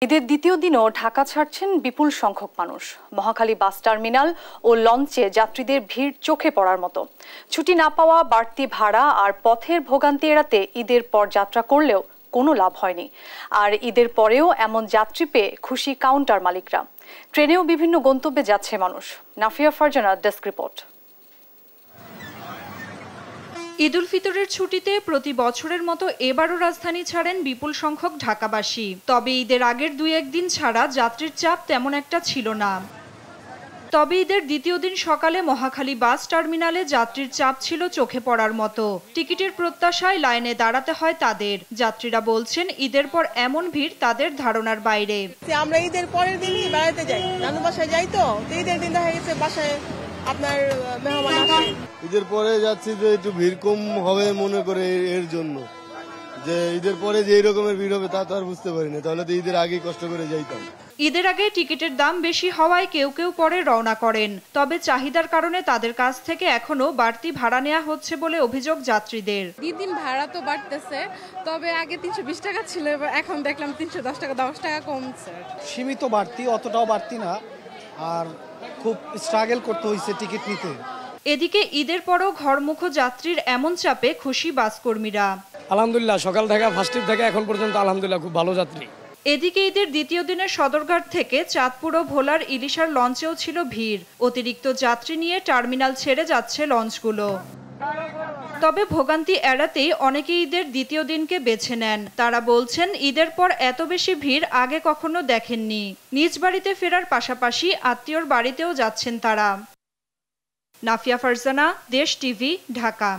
ঈদের দ্বিতীয় দিনও ঢাকা ছাড়ছেন বিপুল সংখ্যক মানুষ। মহাখালী বাস টার্মিনাল ও লঞ্চে যাত্রীদের ভিড় চোখে পড়ার মতো। ছুটি না পাওয়া, বাড়তি ভাড়া আর পথের ভোগান্তি এড়াতে ঈদের পর যাত্রা করলেও কোনো লাভ হয়নি। আর ঈদের পরেও এমন যাত্রী পেয়ে খুশি কাউন্টার মালিকরা। ট্রেনেও বিভিন্ন গন্তব্যে যাচ্ছে মানুষ। Nafia Farzana, desk report. ঈদ উল ফিতরের ছুটিতে প্রতি বছরের মতো এবারও রাজধানী ছাড়েন বিপুল সংখ্যক ঢাকাবাসী। তবে ঈদের আগের 2-1 দিন ছাড়া যাত্রীর চাপ তেমন একটা ছিল না। তবে ঈদের দ্বিতীয় দিন সকালে মহাখালী বাস টার্মিনালে যাত্রীর চাপ ছিল চোখে পড়ার মতো। টিকিটের প্রত্যাশায় লাইনে দাঁড়াতে হয় তাদের। যাত্রীরা বলছেন, ঈদের পর এমন ভিড় তাদের ধারণার বাইরে। আমরা ঈদের পরের দিনই বেড়াতে যাই, নানু বাসায় যাই, তো ঈদের দিন দেখা গেছে বাসায় আপনার মেহমান আসে। ঈদের পরে যাচ্ছি যে একটু ভিড় কম হবে মনে করে, এর জন্য যে ঈদের পরে যে এই রকমের ভিড় হবে তা তো আর বুঝতে পারি না, তাহলে তো ঈদের আগেই কষ্ট করে যাইতাম। ঈদের আগে টিকিটের দাম বেশি হওয়ায় কেউ কেউ পরে রওনা করেন। তবে চাহিদার কারণে তাদের কাছ থেকে এখনো বাড়তি ভাড়া নেওয়া হচ্ছে বলে অভিযোগ যাত্রীদের। দিন ভাড়া তো বাড়তেছে, তবে আগে 320 টাকা ছিল, এখন দেখলাম 310 টাকা, 10 টাকা কমছে। সীমিত বাড়তি, অতটাও বাড়তি না, আর খুব স্ট্রাগল করতে হয়েছে টিকিট নিতে। এদিকে ঈদের পরও ঘরমুখো যাত্রীর এমন চাপে খুশি বাস কর্মীরা। আলহামদুলিল্লাহ, সকাল থেকে ফার্স্ট ট্রিপ থেকে এখন পর্যন্ত আলহামদুলিল্লাহ খুব ভালো যাত্রী। এদিকে ঈদের দ্বিতীয় দিনের সদরঘাট থেকে চাঁদপুর ও ভোলার ইলিশার লঞ্চেও ছিল ভিড়। অতিরিক্ত যাত্রী নিয়ে টার্মিনাল ছেড়ে যাচ্ছে লঞ্চগুলো। তবে ভোগান্তি এড়াতেই অনেকে ঈদের দ্বিতীয় দিনকে বেছে নেন। তারা বলছেন, ঈদের পর এত বেশি ভিড় আগে কখনো দেখেননি। নিজ বাড়িতে ফেরার পাশাপাশি আত্মীয়র বাড়িতেও যাচ্ছেন তারা। নাফিয়া ফারজানা, দেশ টিভি, ঢাকা।